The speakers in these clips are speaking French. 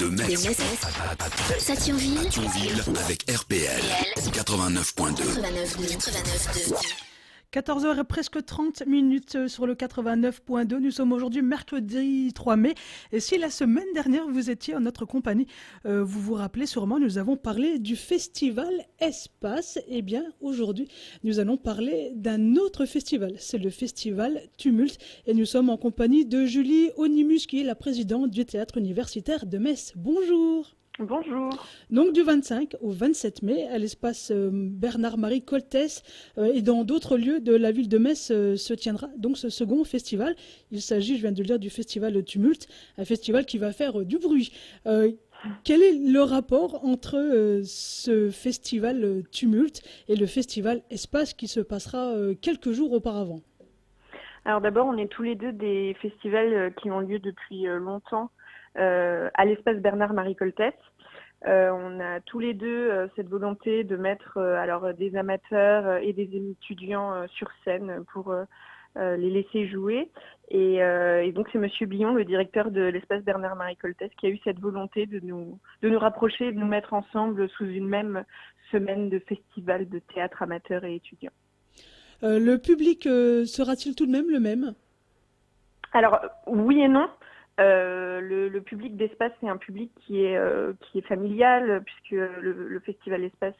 De Metz à Thionville avec RPL 89.2. 14h et presque 30 minutes sur le 89.2. Nous sommes aujourd'hui mercredi 3 mai. Et si la semaine dernière vous étiez en notre compagnie, vous vous rappelez sûrement, nous avons parlé du festival Espace. Eh bien, aujourd'hui, nous allons parler d'un autre festival. C'est le festival Tumulte. Et nous sommes en compagnie de Julie Onimus, qui est la présidente du théâtre universitaire de Metz. Bonjour. Bonjour. Donc du 25 au 27 mai, à l'espace Bernard-Marie Coltès et dans d'autres lieux de la ville de Metz se tiendra donc ce second festival. Il s'agit, je viens de le dire, du festival Tumulte, un festival qui va faire du bruit. Quel est le rapport entre ce festival Tumulte et le festival Espace qui se passera quelques jours auparavant? Alors d'abord, on est tous les deux des festivals qui ont lieu depuis longtemps à l'espace Bernard-Marie Coltès. On a tous les deux cette volonté de mettre des amateurs et des étudiants sur scène pour les laisser jouer. Et donc c'est Monsieur Billon, le directeur de l'espace Bernard-Marie Coltès, qui a eu cette volonté de nous rapprocher et de nous mettre ensemble sous une même semaine de festival de théâtre amateur et étudiant. Le public sera-t-il tout de même le même? Alors oui et non. Le public d'Espace, c'est un public qui est familial, puisque le festival Espace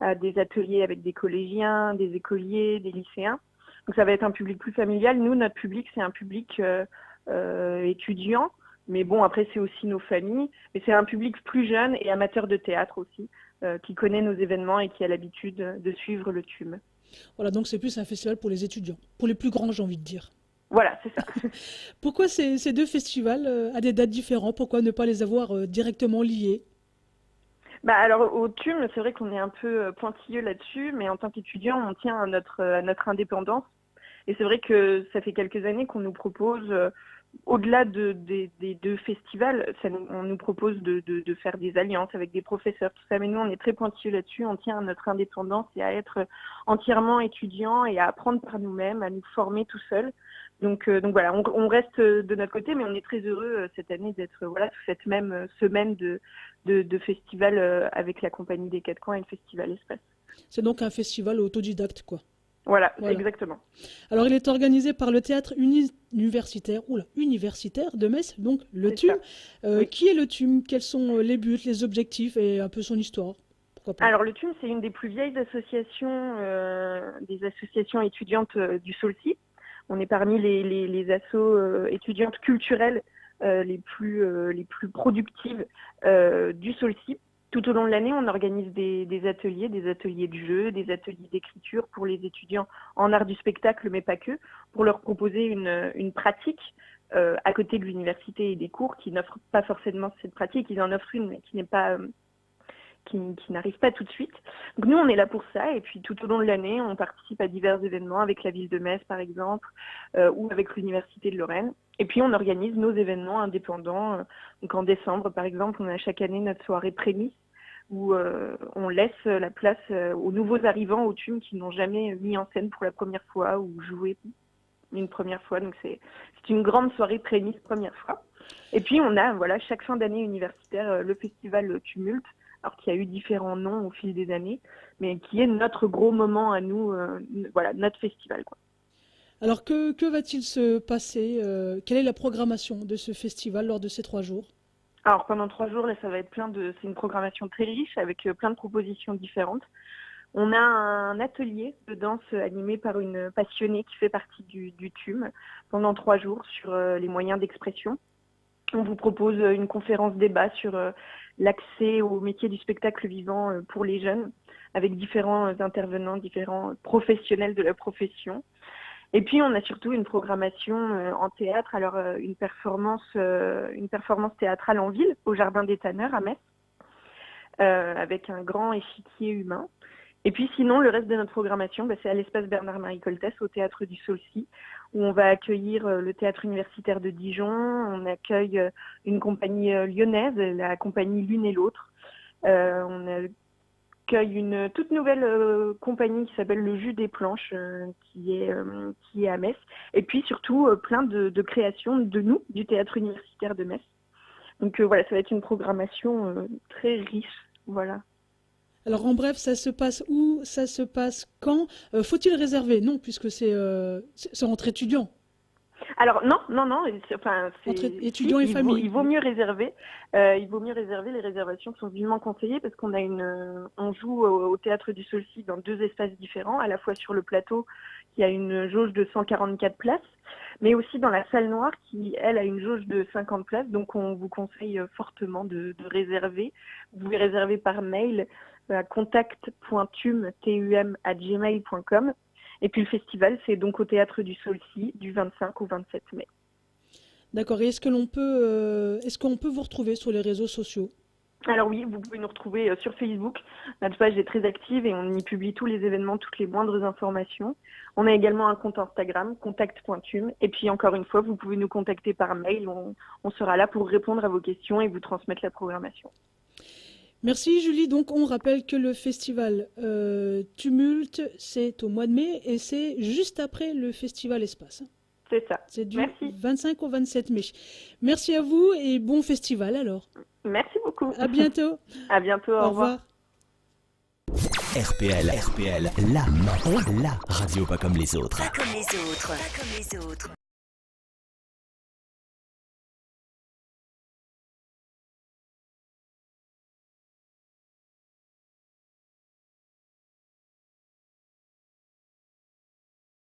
a des ateliers avec des collégiens, des écoliers, des lycéens. Donc ça va être un public plus familial. Nous, notre public, c'est un public étudiant. Mais bon, après, c'est aussi nos familles. Mais c'est un public plus jeune et amateur de théâtre aussi, qui connaît nos événements et qui a l'habitude de suivre le TUM. Voilà, donc c'est plus un festival pour les étudiants, pour les plus grands, j'ai envie de dire. Voilà, c'est ça. Pourquoi ces deux festivals à des dates différentes? Pourquoi ne pas les avoir directement liés? Alors au TUM, c'est vrai qu'on est un peu pointilleux là-dessus, mais en tant qu'étudiant, on tient à notre indépendance. Et c'est vrai que ça fait quelques années qu'on nous propose, au-delà des deux festivals, on nous propose de faire des alliances avec des professeurs, tout ça. Mais nous, on est très pointilleux là-dessus. On tient à notre indépendance et à être entièrement étudiant et à apprendre par nous-mêmes, à nous former tout seuls. Donc voilà, on reste de notre côté, mais on est très heureux cette année d'être sous cette même semaine de festival avec la compagnie des Quatre Coins et le festival Espace. C'est donc un festival autodidacte, quoi. Voilà, exactement. Alors il est organisé par le théâtre universitaire de Metz, donc le TUM. Oui. Qui est le TUM? Quels sont les buts, les objectifs et un peu son histoire? Alors le TUM, c'est une des plus vieilles associations, des associations étudiantes du Saulcy. On est parmi les assos étudiantes culturelles les plus productives du Saulcy. Tout au long de l'année, on organise des ateliers de jeu, des ateliers d'écriture pour les étudiants en art du spectacle, mais pas que, pour leur proposer une pratique à côté de l'université et des cours qui n'offrent pas forcément cette pratique. Ils en offrent une, mais qui n'est pas qui n'arrive pas tout de suite. Donc nous, on est là pour ça. Et puis tout au long de l'année, on participe à divers événements avec la ville de Metz, par exemple, ou avec l'université de Lorraine. Et puis on organise nos événements indépendants. Donc en décembre, par exemple, on a chaque année notre soirée prémisse, où on laisse la place aux nouveaux arrivants au TUM qui n'ont jamais mis en scène pour la première fois ou joué une première fois. Donc c'est une grande soirée prémisse première fois. Et puis on a chaque fin d'année universitaire le festival Tumulte, alors qu'il y a eu différents noms au fil des années, mais qui est notre gros moment à nous, notre festival, quoi. Alors que va-t-il se passer? Quelle est la programmation de ce festival lors de ces 3 jours? Alors pendant 3 jours, là, ça va être c'est une programmation très riche avec plein de propositions différentes. On a un atelier de danse animé par une passionnée qui fait partie du TUM pendant 3 jours sur les moyens d'expression. On vous propose une conférence débat sur l'accès au métier du spectacle vivant pour les jeunes, avec différents intervenants, différents professionnels de la profession. Et puis on a surtout une programmation en théâtre, alors une performance théâtrale en ville, au Jardin des Tanneurs à Metz, avec un grand échiquier humain. Et puis sinon, le reste de notre programmation, c'est à l'espace Bernard-Marie Coltès, au théâtre du Saulcy, où on va accueillir le théâtre universitaire de Dijon. On accueille une compagnie lyonnaise, la compagnie L'Une et l'Autre. On accueille une toute nouvelle compagnie qui s'appelle Le Jus des Planches, qui est à Metz. Et puis surtout, plein de créations de nous, du théâtre universitaire de Metz. Donc voilà, ça va être une programmation très riche. Voilà. Alors en bref, ça se passe où? Ça se passe quand? Faut-il réserver? Non, puisque c'est entre étudiants. Alors non, Entre étudiants et famille. Il vaut mieux réserver. Il vaut mieux réserver. Les réservations sont vivement conseillées parce on joue au Théâtre du Saulcy dans 2 espaces différents, à la fois sur le plateau qui a une jauge de 144 places, mais aussi dans la salle noire qui, elle, a une jauge de 50 places. Donc on vous conseille fortement de réserver. Vous pouvez réserver par mail à contact.tum@gmail.com. Et puis le festival, c'est donc au Théâtre du Saulcy du 25 au 27 mai. D'accord. Et est-ce qu'on peut vous retrouver sur les réseaux sociaux? Alors oui, vous pouvez nous retrouver sur Facebook. Notre page est très active et on y publie tous les événements, toutes les moindres informations. On a également un compte Instagram, contact.tum. Et puis encore une fois, vous pouvez nous contacter par mail. On sera là pour répondre à vos questions et vous transmettre la programmation. Merci Julie. Donc on rappelle que le festival Tumulte, c'est au mois de mai et c'est juste après le festival Espace. C'est ça. C'est du Merci. 25 au 27 mai. Merci à vous et bon festival alors. Merci beaucoup. À bientôt. À bientôt, au revoir. RPL, la radio pas comme les autres. Pas comme les autres.